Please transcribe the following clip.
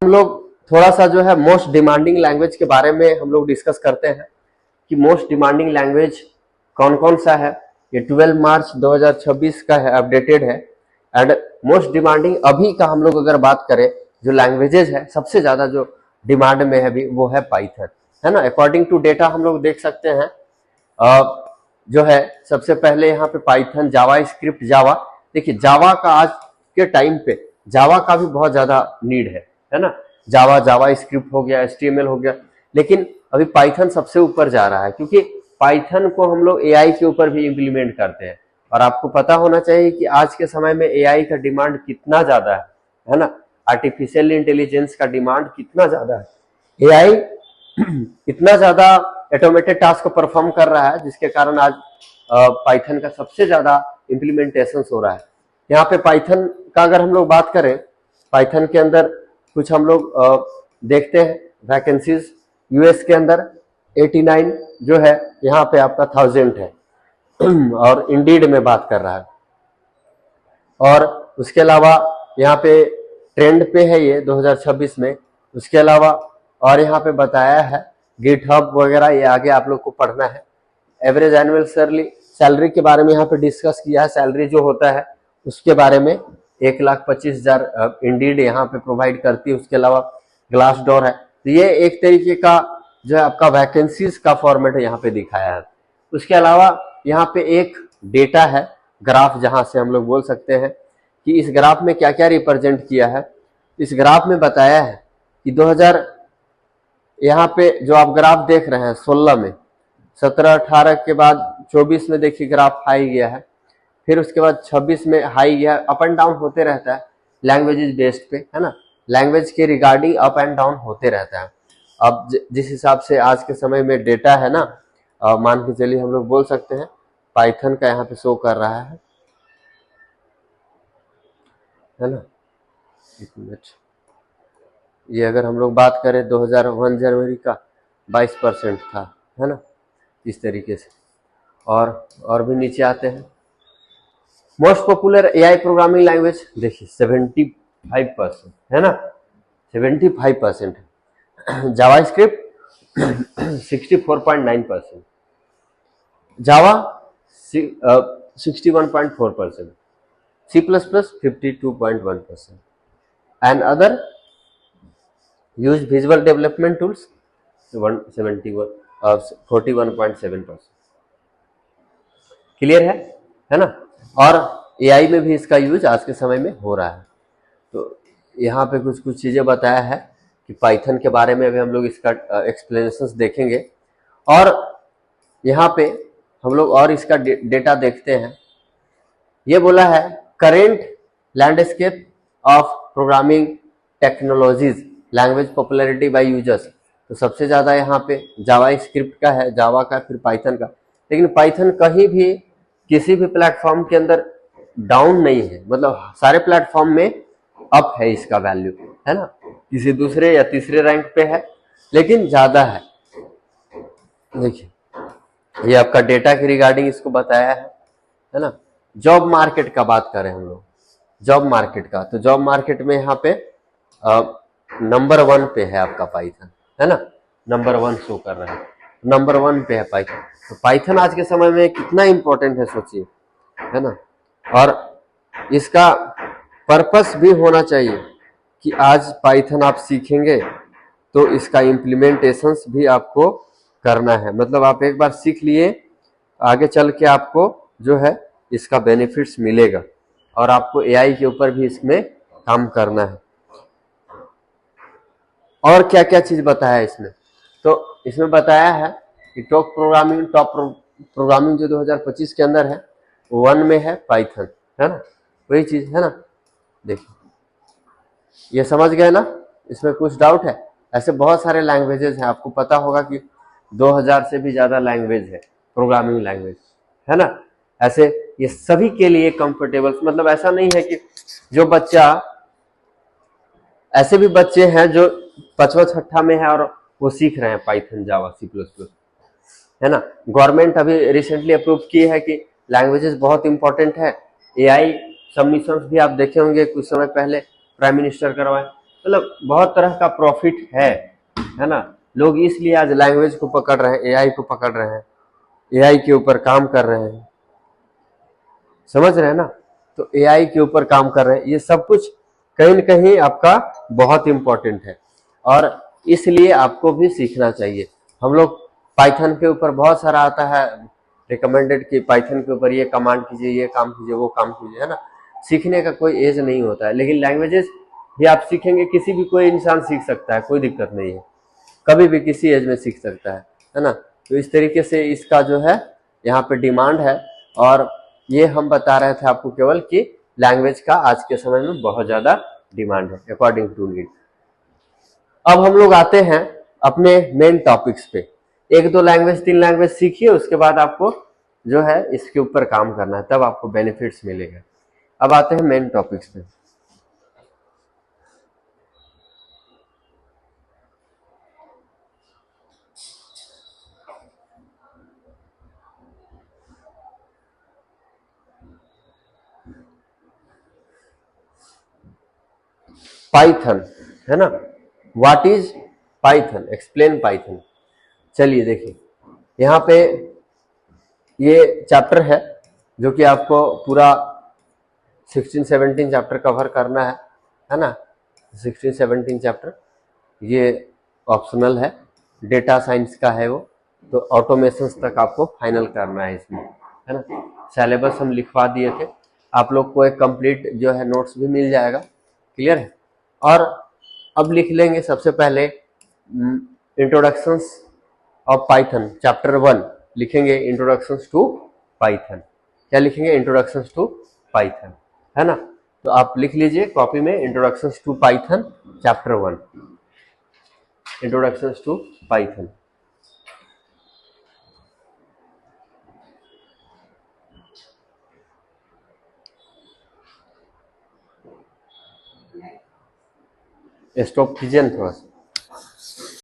हम लोग थोड़ा सा जो है मोस्ट डिमांडिंग लैंग्वेज के बारे में हम लोग डिस्कस करते हैं कि मोस्ट डिमांडिंग लैंग्वेज कौन कौन सा है। ये 12 मार्च 2026 का है, अपडेटेड है। एंड मोस्ट डिमांडिंग अभी का हम लोग अगर बात करें जो लैंग्वेजेज है, सबसे ज्यादा जो डिमांड में है अभी वो है पाइथन, है ना। अकॉर्डिंग टू डेटा हम लोग देख सकते हैं जो है सबसे पहले यहाँ पे पाइथन, जावा स्क्रिप्ट, जावा। देखिए जावा का आज के टाइम पे जावा का भी बहुत ज्यादा नीड है ना। जावा स्क्रिप्ट हो गया, HTML हो गया, लेकिन अभी पाइथन सबसे ऊपर जा रहा है क्योंकि पाइथन को हम लोग AI के ऊपर भी इम्प्लीमेंट करते हैं। और आपको पता होना चाहिए कि आज के समय में AI का डिमांड कितना ज्यादा है ना। आर्टिफिशियल इंटेलिजेंस का डिमांड कितना ज्यादा है। AI इतना ज्यादा ऑटोमेटेड टास्क को परफॉर्म कर रहा है जिसके कारण आज पाइथन का सबसे ज्यादा इम्प्लीमेंटेशन हो रहा है। यहाँ पे पाइथन का अगर हम लोग बात करें, पाइथन के अंदर कुछ हम लोग देखते हैं वैकेंसीज। यूएस के अंदर 89 जो है, यहाँ पे आपका 1000 है और इंडीड में बात कर रहा है। और उसके अलावा यहाँ पे ट्रेंड पे है ये 2026 में। उसके अलावा और यहाँ पे बताया है गिटहब वगैरह, ये आगे आप लोग को पढ़ना है। एवरेज एनुअल सैलरी के बारे में यहाँ पे डिस्कस किया है। सैलरी जो होता है उसके बारे में 1,25,000 इंडीड यहाँ पे प्रोवाइड करती है। उसके अलावा ग्लास डोर है। तो ये एक तरीके का जो है आपका वैकेंसीज का फॉर्मेट यहाँ पे दिखाया है। उसके अलावा यहाँ पे एक डेटा है, ग्राफ, जहां से हम लोग बोल सकते हैं कि इस ग्राफ में क्या क्या रिप्रेजेंट किया है। इस ग्राफ में बताया है कि 2000 यहाँ पे जो आप ग्राफ देख रहे हैं 16 में, 17-18 के बाद 24 में देखिए ग्राफ हाई गया है, फिर उसके बाद 26 में हाई गया, अप एंड डाउन होते रहता है लैंग्वेजेस बेस्ड पे, है ना। लैंग्वेज के रिगार्डिंग अप एंड डाउन होते रहता है। अब जिस हिसाब से आज के समय में डेटा है ना, मान के चलिए हम लोग बोल सकते हैं पाइथन का यहाँ पे शो कर रहा है ना। एक मिनट, ये अगर हम लोग बात करें 2001 जनवरी का 22% था, है ना, इस तरीके से। और भी नीचे आते हैं। Most popular AI programming language देखिए 75% है ना, 75% है। जावा script 64.9%, Java 61.4%, C++ 52.1%, and other use visual development tools 41.7%। Clear है ना। और AI में भी इसका यूज आज के समय में हो रहा है। तो यहाँ पे कुछ कुछ चीजें बताया है कि पाइथन के बारे में अभी हम लोग इसका एक्सप्लेनेशंस देखेंगे। और यहाँ पे हम लोग और इसका डेटा देखते हैं। ये बोला है current landscape of programming technologies, language popularity by users. तो सबसे ज्यादा यहाँ पे जावा स्क्रिप्ट का है, जावा का, फिर पाइथन का। लेकिन पाइथन कहीं भी किसी भी प्लेटफॉर्म के अंदर डाउन नहीं है, मतलब सारे प्लेटफॉर्म में अप है इसका वैल्यू, है ना। किसी दूसरे या तीसरे रैंक पे है लेकिन ज्यादा है। देखिए ये आपका डेटा के रिगार्डिंग इसको बताया है ना। जॉब मार्केट का बात करें हम लोग, जॉब मार्केट का, तो जॉब मार्केट में यहाँ पे नंबर 1 पे है आपका पाइथन, है ना। नंबर 1 शो कर रहा है, नंबर 1 पे है पाइथन। तो पाइथन आज के समय में कितना इंपॉर्टेंट है सोचिए, है ना। और इसका पर्पस भी होना चाहिए कि आज पाइथन आप सीखेंगे तो इसका इम्प्लीमेंटेशंस भी आपको करना है। मतलब आप एक बार सीख लिए, आगे चल के आपको जो है इसका बेनिफिट्स मिलेगा और आपको AI के ऊपर भी इसमें काम करना है। और क्या क्या चीज बताया है इसमें, तो इसमें बताया है कि टॉप प्रोग्रामिंग जो 2025 के अंदर है 1 में है पाइथन, है ना, वही चीज है ना। देखिए ये समझ गए ना, इसमें कुछ डाउट है। ऐसे बहुत सारे लैंग्वेजेस हैं, आपको पता होगा कि 2000 से भी ज्यादा लैंग्वेज है प्रोग्रामिंग लैंग्वेज, है ना। ऐसे ये सभी के लिए कंफर्टेबल, मतलब ऐसा नहीं है कि जो बच्चा, ऐसे भी बच्चे हैं जो 5वां 6ठा में है और वो सीख रहे हैं पाइथन, जावा, C++, है ना। गवर्नमेंट अभी रिसेंटली अप्रूव की है कि लैंग्वेजेस बहुत इंपॉर्टेंट है। AI सबमिशंस भी आप देखे होंगे कुछ समय पहले प्राइम मिनिस्टर करवाए, मतलब बहुत तरह का प्रॉफिट है ना। लोग इसलिए आज लैंग्वेज को पकड़ रहे हैं, एआई को पकड़ रहे हैं, एआई के ऊपर काम कर रहे हैं, समझ रहे हैं ना। तो एआई के ऊपर काम कर रहे हैं, ये सब कुछ कहीं न कहीं आपका बहुत इंपॉर्टेंट है और इसलिए आपको भी सीखना चाहिए। हम लोग पाइथन के ऊपर बहुत सारा आता है रिकमेंडेड कि पाइथन के ऊपर ये कमांड कीजिए, ये काम कीजिए, वो काम कीजिए, है ना। सीखने का कोई एज नहीं होता है, लेकिन लैंग्वेजेस भी आप सीखेंगे, किसी भी कोई इंसान सीख सकता है, कोई दिक्कत नहीं है, कभी भी किसी एज में सीख सकता है ना। तो इस तरीके से इसका जो है यहाँ पे डिमांड है और ये हम बता रहे थे आपको केवल कि लैंग्वेज का आज के समय में बहुत ज्यादा डिमांड है अकॉर्डिंग टू नीड। अब हम लोग आते हैं अपने मेन टॉपिक्स पे। एक दो लैंग्वेज, तीन लैंग्वेज सीखिए, उसके बाद आपको जो है इसके ऊपर काम करना है, तब आपको बेनिफिट्स मिलेगा। अब आते हैं मेन टॉपिक्स पे। पाइथन, है ना। What is Python, explain Python. चलिए देखिए, यहाँ पे ये चैप्टर है जो कि आपको पूरा 16-17 चैप्टर कवर करना है ना। 16-17 चैप्टर ये ऑप्शनल है, डेटा साइंस का है वो, तो ऑटोमेशन तक आपको फाइनल करना है इसमें, है ना। सिलेबस हम लिखवा दिए थे, आप लोग को एक कंप्लीट जो है नोट्स भी मिल जाएगा, क्लियर है। और अब लिख लेंगे सबसे पहले इंट्रोडक्शंस ऑफ पाइथन चैप्टर 1 लिखेंगे, इंट्रोडक्शंस टू पाइथन। क्या लिखेंगे? इंट्रोडक्शंस टू पाइथन, है ना। तो आप लिख लीजिए कॉपी में, introductions to Python chapter 1, introductions to Python. Stop कीजिए ना थोड़ा सा।